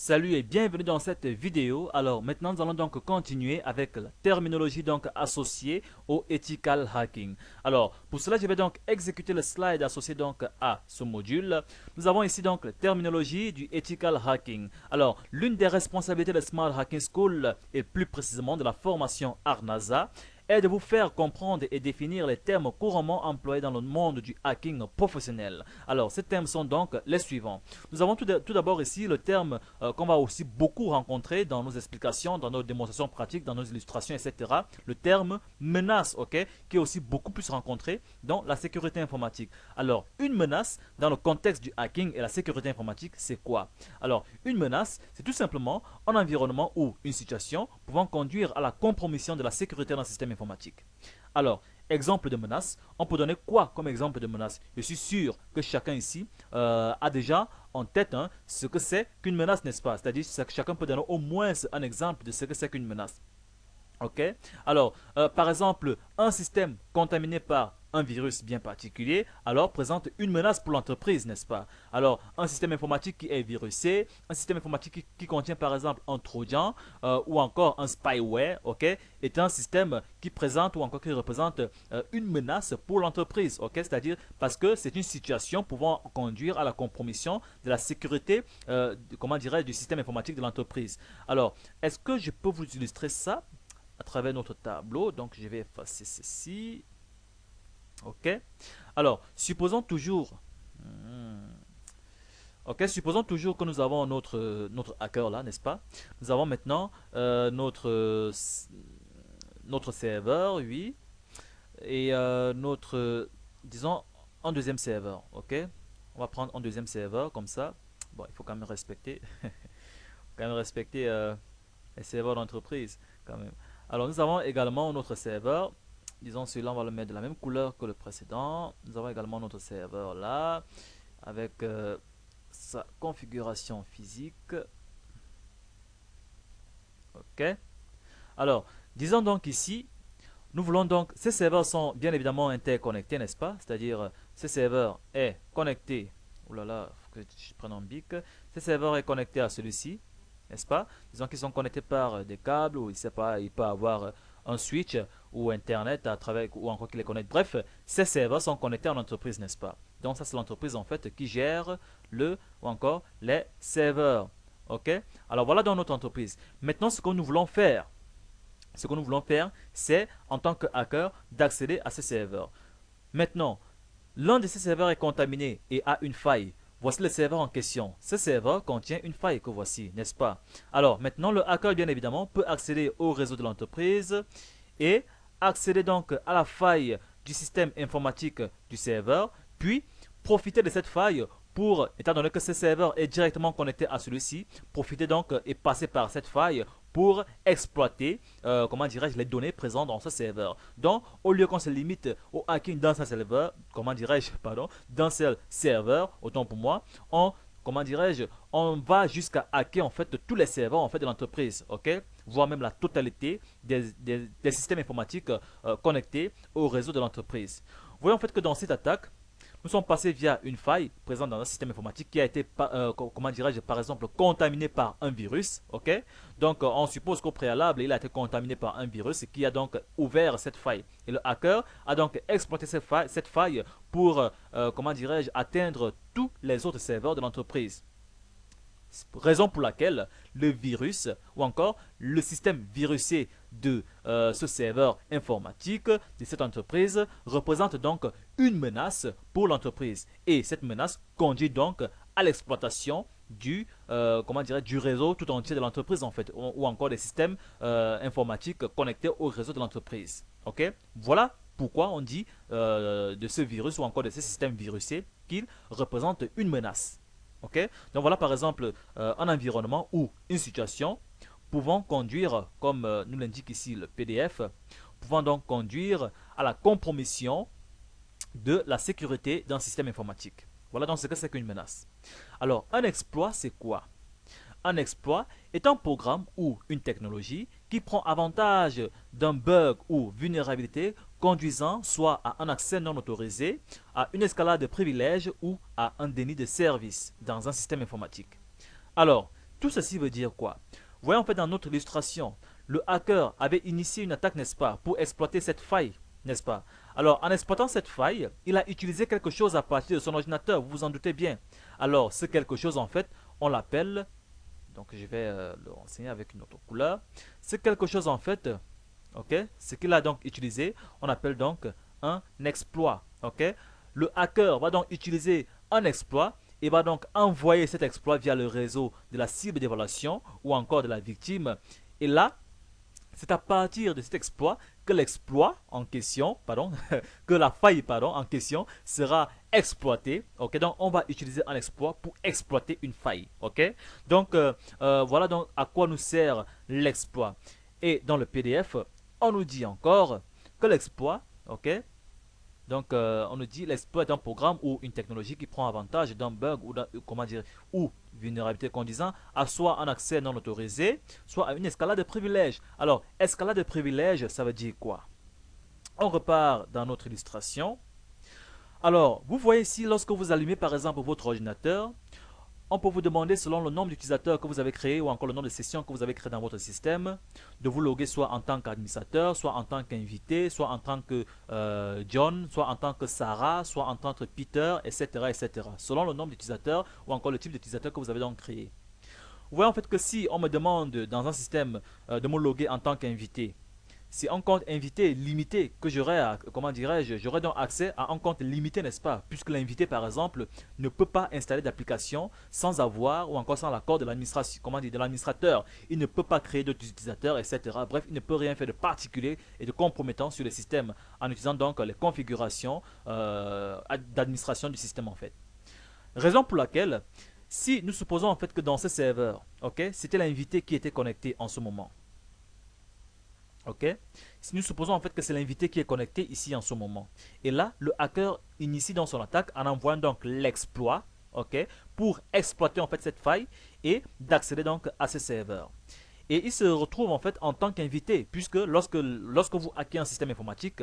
Salut et bienvenue dans cette vidéo. Alors maintenant nous allons donc continuer avec la terminologie donc associée au ethical hacking. Alors pour cela je vais donc exécuter le slide associé donc à ce module. Nous avons ici donc la terminologie du ethical hacking. Alors l'une des responsabilités de Smart Hacking School et plus précisément de la formation ARNASA est de vous faire comprendre et définir les termes couramment employés dans le monde du hacking professionnel. Alors, ces termes sont donc les suivants. Nous avons tout d'abord ici le terme qu'on va aussi beaucoup rencontrer dans nos explications, dans nos démonstrations pratiques, dans nos illustrations, etc. Le terme menace, ok, qui est aussi beaucoup plus rencontré dans la sécurité informatique. Alors, une menace dans le contexte du hacking et la sécurité informatique, c'est quoi? Alors, une menace, c'est tout simplement un environnement ou une situation pouvant conduire à la compromission de la sécurité d'un système informatique. Alors, exemple de menace, on peut donner quoi comme exemple de menace? Je suis sûr que chacun ici a déjà en tête ce que c'est qu'une menace, n'est-ce pas? C'est-à-dire que chacun peut donner au moins un exemple de ce que c'est qu'une menace. Ok. Alors, par exemple, un système contaminé par un virus bien particulier, alors présente une menace pour l'entreprise, n'est-ce pas? Alors, un système informatique qui est virusé, un système informatique qui contient par exemple un trojan ou encore un spyware, ok, est un système qui présente ou encore qui représente une menace pour l'entreprise, ok? C'est-à-dire parce que c'est une situation pouvant conduire à la compromission de la sécurité, comment dirais-je, du système informatique de l'entreprise. Alors, est-ce que je peux vous illustrer ça à travers notre tableau? Donc je vais effacer ceci. Ok. Alors, supposons toujours. Ok, supposons toujours que nous avons notre hacker là, n'est-ce pas? Nous avons maintenant notre serveur, oui, et disons, un deuxième serveur. Ok, on va prendre un deuxième serveur comme ça. Bon, il faut quand même respecter, les serveurs d'entreprise quand même. Alors nous avons également notre serveur. Disons celui-là, on va le mettre de la même couleur que le précédent. Nous avons également notre serveur là avec sa configuration physique. Ok. Alors, disons donc ici, nous voulons donc, ces serveurs sont bien évidemment interconnectés, n'est-ce pas? C'est-à-dire, ce serveur est connecté. Oh là là, il faut que je prenne un bic. Ce serveur est connecté à celui-ci, n'est-ce pas? Disons qu'ils sont connectés par des câbles ou il sait pas, il peut avoir un switch ou internet à travers ou encore qu'il les connecte. Bref, ces serveurs sont connectés en entreprise, n'est-ce pas? Donc ça c'est l'entreprise en fait qui gère le ou encore les serveurs. OK? Alors voilà dans notre entreprise. Maintenant ce que nous voulons faire, c'est en tant que hacker d'accéder à ces serveurs. Maintenant, l'un de ces serveurs est contaminé et a une faille. Voici le serveur en question. Ce serveur contient une faille que voici, n'est-ce pas? Alors maintenant, le hacker, bien évidemment, peut accéder au réseau de l'entreprise et accéder donc à la faille du système informatique du serveur, puis profiter de cette faille pour, étant donné que ce serveur est directement connecté à celui-ci, profiter donc et passer par cette faille pour exploiter, comment dirais-je, les données présentes dans ce serveur. Donc, au lieu qu'on se limite au hacking d'un seul serveur, comment dirais-je, pardon, d'un seul serveur, autant pour moi, comment dirais-je, on va jusqu'à hacker en fait tous les serveurs en fait de l'entreprise, ok, voire même la totalité des systèmes informatiques connectés au réseau de l'entreprise. Vous voyez en fait que dans cette attaque, nous sommes passés via une faille présente dans un système informatique qui a été, comment dirais-je, par exemple, contaminé par un virus. Ok. Donc, on suppose qu'au préalable, il a été contaminé par un virus qui a donc ouvert cette faille. Et le hacker a donc exploité cette faille pour, comment dirais-je, atteindre tous les autres serveurs de l'entreprise. Raison pour laquelle le virus ou encore le système virusé de ce serveur informatique de cette entreprise représente donc une menace pour l'entreprise. Et cette menace conduit donc à l'exploitation du, comment dirais, du réseau tout entier de l'entreprise en fait, ou encore des systèmes informatiques connectés au réseau de l'entreprise. Ok. Voilà pourquoi on dit de ce virus ou encore de ce système virusé qu'il représente une menace. Ok. Donc voilà par exemple un environnement ou une situation pouvant conduire, comme nous l'indique ici le PDF, pouvant donc conduire à la compromission de la sécurité d'un système informatique. Voilà donc ce que c'est qu'une menace. Alors un exploit c'est quoi? Un exploit est un programme ou une technologie qui prend avantage d'un bug ou vulnérabilité conduisant soit à un accès non autorisé, à une escalade de privilèges ou à un déni de service dans un système informatique. Alors, Tout ceci veut dire quoi? Voyons en fait dans notre illustration, le hacker avait initié une attaque, n'est-ce pas, pour exploiter cette faille, n'est-ce pas? Alors, en exploitant cette faille, il a utilisé quelque chose à partir de son ordinateur, vous vous en doutez bien. Alors, ce quelque chose, en fait, on l'appelle, donc je vais le renseigner avec une autre couleur. Ce quelque chose, en fait, ok, ce qu'il a donc utilisé, on appelle donc un exploit, ok. Le hacker va donc utiliser un exploit et va donc envoyer cet exploit via le réseau de la cible d'évaluation ou encore de la victime. Et là, c'est à partir de cet exploit que l'exploit en question, pardon, que la faille, pardon, en question sera exploitée. Ok, donc on va utiliser un exploit pour exploiter une faille. Ok, donc voilà donc à quoi nous sert l'exploit. Et dans le PDF, on nous dit encore que l'exploit, ok, donc, on nous dit l'exploit est un programme ou une technologie qui prend avantage d'un bug ou comment dire, ou vulnérabilité conduisant à soit un accès non autorisé, soit à une escalade de privilèges. Alors, escalade de privilèges, ça veut dire quoi? On repart dans notre illustration. Alors, vous voyez ici, lorsque vous allumez par exemple votre ordinateur, on peut vous demander, selon le nombre d'utilisateurs que vous avez créé ou encore le nombre de sessions que vous avez créé dans votre système, de vous loguer soit en tant qu'administrateur, soit en tant qu'invité, soit en tant que John, soit en tant que Sarah, soit en tant que Peter, etc., etc. Selon le nombre d'utilisateurs ou encore le type d'utilisateur que vous avez donc créé. Vous voyez en fait que si on me demande dans un système de me loguer en tant qu'invité, c'est un compte invité limité que j'aurai, comment dirais-je, j'aurai donc accès à un compte limité, n'est-ce pas? Puisque l'invité, par exemple, ne peut pas installer d'application sans avoir ou encore sans l'accord de l'administration, comment dire, de l'administrateur. Il ne peut pas créer d'autres utilisateurs, etc. Bref, il ne peut rien faire de particulier et de compromettant sur le système en utilisant donc les configurations d'administration du système en fait. Raison pour laquelle, si nous supposons en fait que dans ce serveur, ok, c'était l'invité qui était connecté en ce moment. Ok. Si nous supposons en fait que c'est l'invité qui est connecté ici en ce moment. Et là, le hacker initie dans son attaque en envoyant donc l'exploit, ok, pour exploiter en fait cette faille et d'accéder donc à ce serveur. Et il se retrouve en fait en tant qu'invité, puisque lorsque vous hackez un système informatique,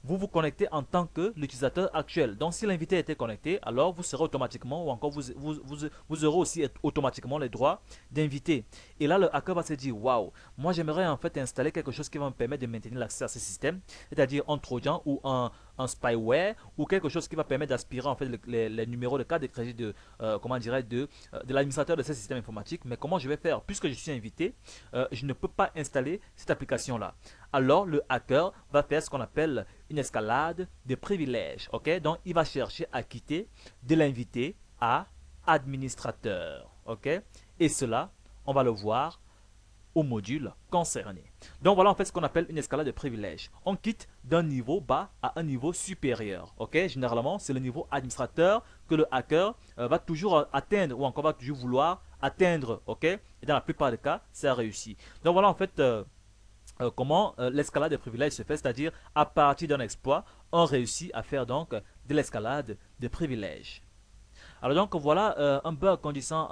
vous vous connectez en tant que l'utilisateur actuel. Donc si l'invité était connecté, alors vous serez automatiquement, ou encore vous aurez aussi automatiquement les droits d'invité. Et là, le hacker va se dire, waouh, moi j'aimerais en fait installer quelque chose qui va me permettre de maintenir l'accès à ce système, c'est-à-dire un trojan ou un spyware ou quelque chose qui va permettre d'aspirer en fait les numéros de carte de crédit de, comment dirais de l'administrateur de ce système informatique. Mais comment je vais faire? Puisque je suis invité, je ne peux pas installer cette application là. Alors le hacker va faire ce qu'on appelle une escalade de privilèges. Ok, donc il va chercher à quitter de l'invité à administrateur. Ok, et cela on va le voir au module concerné. Donc voilà en fait ce qu'on appelle une escalade de privilèges. On quitte d'un niveau bas à un niveau supérieur. Ok, généralement c'est le niveau administrateur que le hacker va toujours atteindre ou encore va toujours vouloir atteindre. Ok, et dans la plupart des cas ça réussit. Donc voilà en fait comment l'escalade des privilèges se fait, c'est-à-dire à partir d'un exploit, on réussit à faire donc de l'escalade des privilèges. Alors donc voilà un bug conduisant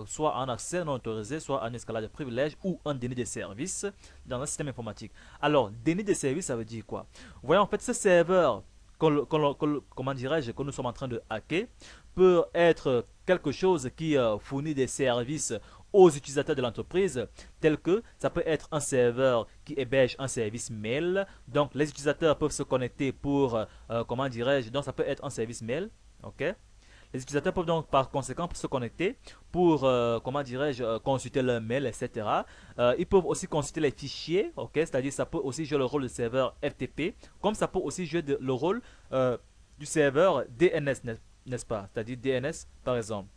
soit un accès non autorisé, soit un escalade de privilèges ou un déni de service dans un système informatique. Alors déni de service, ça veut dire quoi? Vous voyez en fait ce serveur comment dirais-je, que nous sommes en train de hacker peut être quelque chose qui fournit des services aux utilisateurs de l'entreprise, tel que ça peut être un serveur qui héberge un service mail. Donc les utilisateurs peuvent se connecter pour, comment dirais-je, donc ça peut être un service mail, ok. Les utilisateurs peuvent donc par conséquent se connecter pour, comment dirais-je, consulter leur mail, etc. Ils peuvent aussi consulter les fichiers, ok, c'est-à-dire ça peut aussi jouer le rôle de serveur FTP, comme ça peut aussi jouer le rôle du serveur DNS, n'est-ce pas? C'est-à-dire DNS par exemple.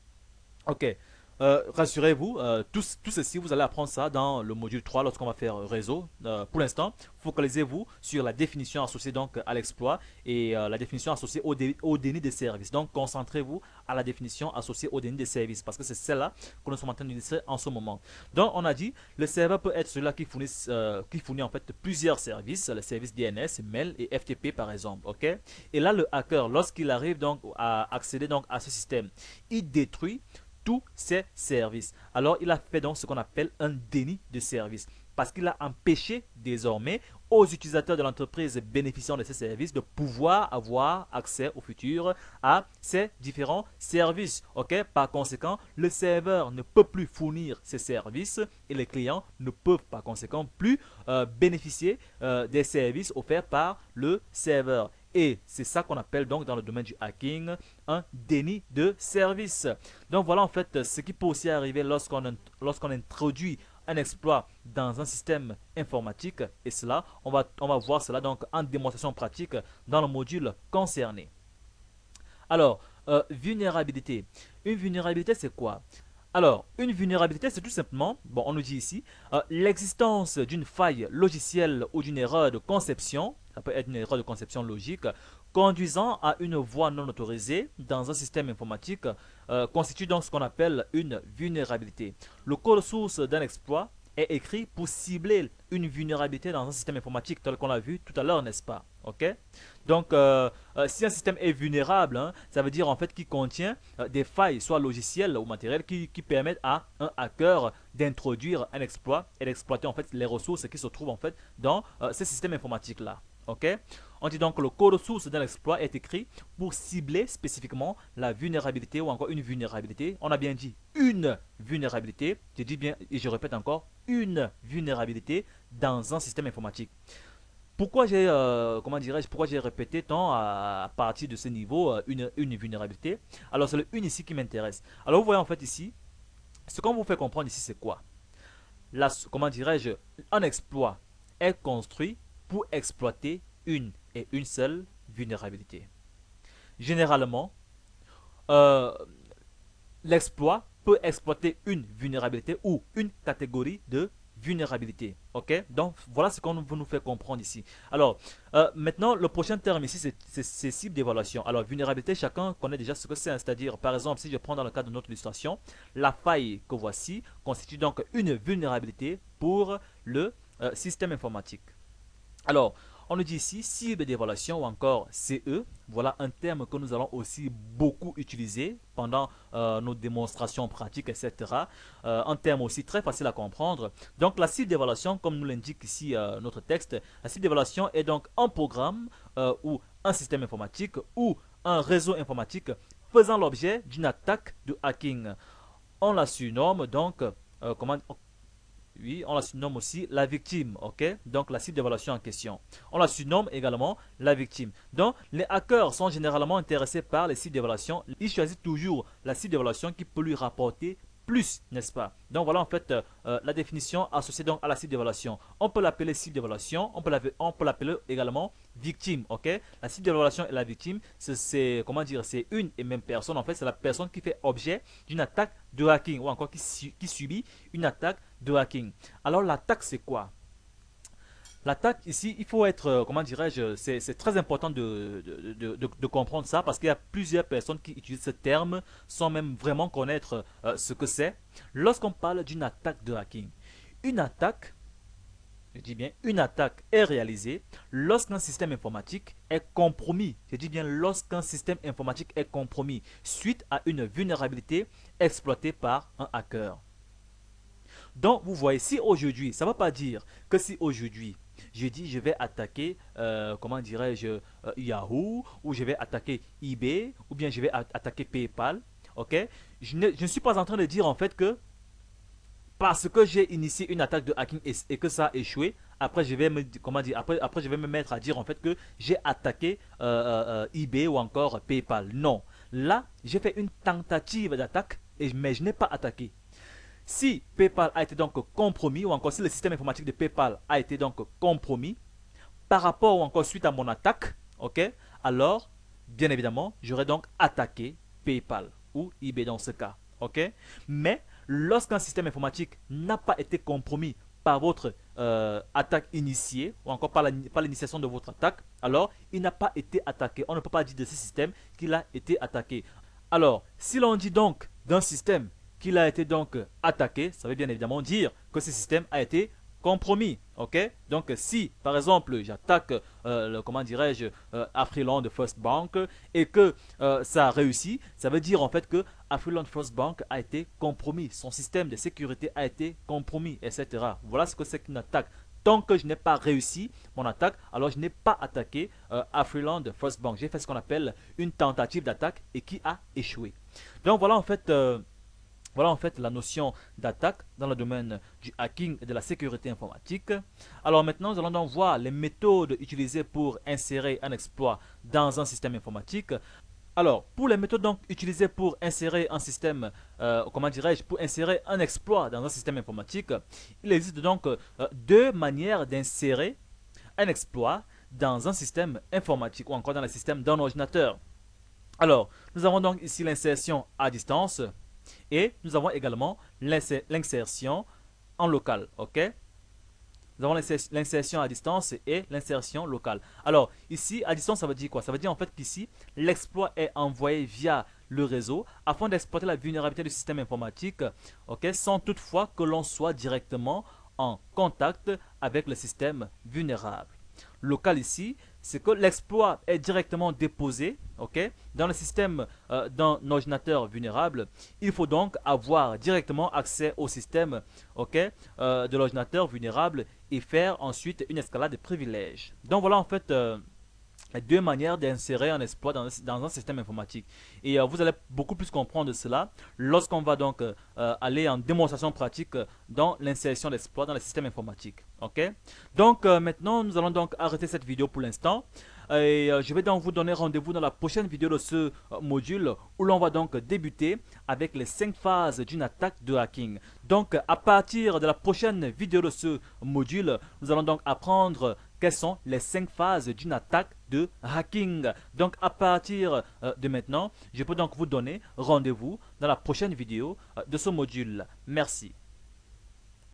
Ok. Rassurez-vous, tout ceci, vous allez apprendre ça dans le module 3 lorsqu'on va faire réseau. Pour l'instant, focalisez-vous sur la définition associée donc à l'exploit et la définition associée au déni des services. Donc, concentrez-vous à la définition associée au déni des services parce que c'est celle-là que nous sommes en train d'utiliser en ce moment. Donc, on a dit, le serveur peut être celui-là qui fournit en fait plusieurs services, les services DNS, mail et FTP par exemple. Ok. Et là, le hacker, lorsqu'il arrive donc à accéder donc à ce système, il détruit tous ses services. Alors, il a fait donc ce qu'on appelle un déni de service parce qu'il a empêché désormais aux utilisateurs de l'entreprise bénéficiant de ces services de pouvoir avoir accès au futur à ces différents services. Ok? Par conséquent, le serveur ne peut plus fournir ces services et les clients ne peuvent par conséquent plus bénéficier des services offerts par le serveur. Et c'est ça qu'on appelle donc dans le domaine du hacking un déni de service. Donc voilà en fait ce qui peut aussi arriver lorsqu'on introduit un exploit dans un système informatique. Et cela, on va voir cela donc en démonstration pratique dans le module concerné. Alors, vulnérabilité. Une vulnérabilité, c'est quoi? Alors, une vulnérabilité, c'est tout simplement, bon, on nous dit ici, l'existence d'une faille logicielle ou d'une erreur de conception, ça peut être une erreur de conception logique, conduisant à une voie non autorisée dans un système informatique, constitue donc ce qu'on appelle une vulnérabilité. Le code source d'un exploit est écrit pour cibler une vulnérabilité dans un système informatique tel qu'on l'a vu tout à l'heure, n'est-ce pas? Ok? Donc, si un système est vulnérable, hein, ça veut dire en fait qu'il contient des failles, soit logicielles ou matérielles, qui permettent à un hacker d'introduire un exploit et d'exploiter en fait les ressources qui se trouvent en fait dans ces systèmes informatiques-là. Ok? On dit donc que le code source d'un exploit est écrit pour cibler spécifiquement la vulnérabilité ou encore une vulnérabilité. On a bien dit une vulnérabilité, je dis bien et je répète encore, une vulnérabilité dans un système informatique. Pourquoi j'ai pourquoi j'ai répété tant à partir de ce niveau une vulnérabilité? Alors c'est le une ici qui m'intéresse. Alors vous voyez en fait ici, ce qu'on vous fait comprendre ici c'est quoi? Comment dirais-je, un exploit est construit pour exploiter une et une seule vulnérabilité. Généralement, euh, l'exploit peut exploiter une vulnérabilité ou une catégorie de vulnérabilité. Ok? Donc voilà ce qu'on veut nous faire comprendre ici. Alors maintenant le prochain terme ici c'est cible d'évaluation. Alors vulnérabilité, chacun connaît déjà ce que c'est, hein. C'est-à-dire par exemple si je prends dans le cadre de notre illustration, la faille que voici constitue donc une vulnérabilité pour le système informatique. Alors, on nous dit ici cible d'évaluation ou encore CE. Voilà un terme que nous allons aussi beaucoup utiliser pendant nos démonstrations pratiques, etc. Un terme aussi très facile à comprendre. Donc, la cible d'évaluation, comme nous l'indique ici notre texte, la cible d'évaluation est donc un programme ou un système informatique ou un réseau informatique faisant l'objet d'une attaque de hacking. On la surnomme donc, oui, on la surnomme aussi la victime, ok? Donc la cible d'évaluation en question. On la surnomme également la victime. Donc les hackers sont généralement intéressés par les cibles d'évaluation. Ils choisissent toujours la cible d'évaluation qui peut lui rapporter plus, n'est-ce pas? Donc voilà en fait la définition associée donc à la cible d'évaluation. On peut l'appeler cible d'évaluation, on peut l'appeler également victime, ok? La cible d'évaluation et la victime, c'est comment dire, c'est une et même personne. En fait, c'est la personne qui fait objet d'une attaque de hacking ou encore qui subit une attaque de hacking. Alors l'attaque c'est quoi? L'attaque ici, il faut être, comment dirais-je, c'est très important de comprendre ça parce qu'il y a plusieurs personnes qui utilisent ce terme sans même vraiment connaître ce que c'est. Lorsqu'on parle d'une attaque de hacking, une attaque, je dis bien une attaque est réalisée lorsqu'un système informatique est compromis. Je dis bien lorsqu'un système informatique est compromis suite à une vulnérabilité exploitée par un hacker. Donc, vous voyez, si aujourd'hui, ça ne va pas dire que si aujourd'hui, je dis je vais attaquer, comment dirais-je, Yahoo, ou je vais attaquer eBay, ou bien je vais attaquer PayPal, ok? Je ne suis pas en train de dire en fait que parce que j'ai initié une attaque de hacking et que ça a échoué, après je vais me, comment dire, après je vais me mettre à dire en fait que j'ai attaqué eBay ou encore PayPal. Non, là, j'ai fait une tentative d'attaque, mais je n'ai pas attaqué. Si PayPal a été donc compromis, ou encore si le système informatique de PayPal a été donc compromis, par rapport ou encore suite à mon attaque, ok, alors, bien évidemment, j'aurais donc attaqué PayPal ou eBay dans ce cas, ok. Mais lorsqu'un système informatique n'a pas été compromis par votre attaque initiée, ou encore par l'initiation de votre attaque, alors il n'a pas été attaqué. On ne peut pas dire de ce système qu'il a été attaqué. Alors, si l'on dit donc d'un système qu'il a été donc attaqué, ça veut bien évidemment dire que ce système a été compromis. Ok, donc si par exemple j'attaque comment dirais-je Afriland First Bank et que ça a réussi, ça veut dire en fait que Afriland First Bank a été compromis, son système de sécurité a été compromis, etc. Voilà ce que c'est qu'une attaque. Tant que je n'ai pas réussi mon attaque, alors je n'ai pas attaqué Afriland First Bank. J'ai fait ce qu'on appelle une tentative d'attaque et qui a échoué. Donc voilà en fait la notion d'attaque dans le domaine du hacking et de la sécurité informatique. Alors maintenant, nous allons donc voir les méthodes utilisées pour insérer un exploit dans un système informatique. Alors, pour les méthodes donc utilisées pour insérer un système, comment dirais-je, pour insérer un exploit dans un système informatique, il existe donc deux manières d'insérer un exploit dans un système informatique ou encore dans le système d'un ordinateur. Alors, nous avons donc ici l'insertion à distance et nous avons également l'insertion en local. Ok, nous avons l'insertion à distance et l'insertion locale. Alors, ici, à distance, ça veut dire quoi? Ça veut dire en fait qu'ici, l'exploit est envoyé via le réseau afin d'exploiter la vulnérabilité du système informatique, ok, sans toutefois que l'on soit directement en contact avec le système vulnérable. Local ici, c'est que l'exploit est directement déposé, ok, dans le système d'un ordinateur vulnérable. Il faut donc avoir directement accès au système, ok, de l'ordinateur vulnérable et faire ensuite une escalade de privilèges. Donc voilà en fait deux manières d'insérer un exploit dans un système informatique. Et vous allez beaucoup plus comprendre cela lorsqu'on va donc aller en démonstration pratique dans l'insertion d'exploits dans le système informatique. Ok. Donc maintenant, nous allons donc arrêter cette vidéo pour l'instant. Et je vais donc vous donner rendez-vous dans la prochaine vidéo de ce module où l'on va donc débuter avec les 5 phases d'une attaque de hacking. Donc à partir de la prochaine vidéo de ce module, nous allons donc apprendre quelles sont les 5 phases d'une attaque de hacking. Donc à partir de maintenant, je peux donc vous donner rendez-vous dans la prochaine vidéo de ce module. Merci.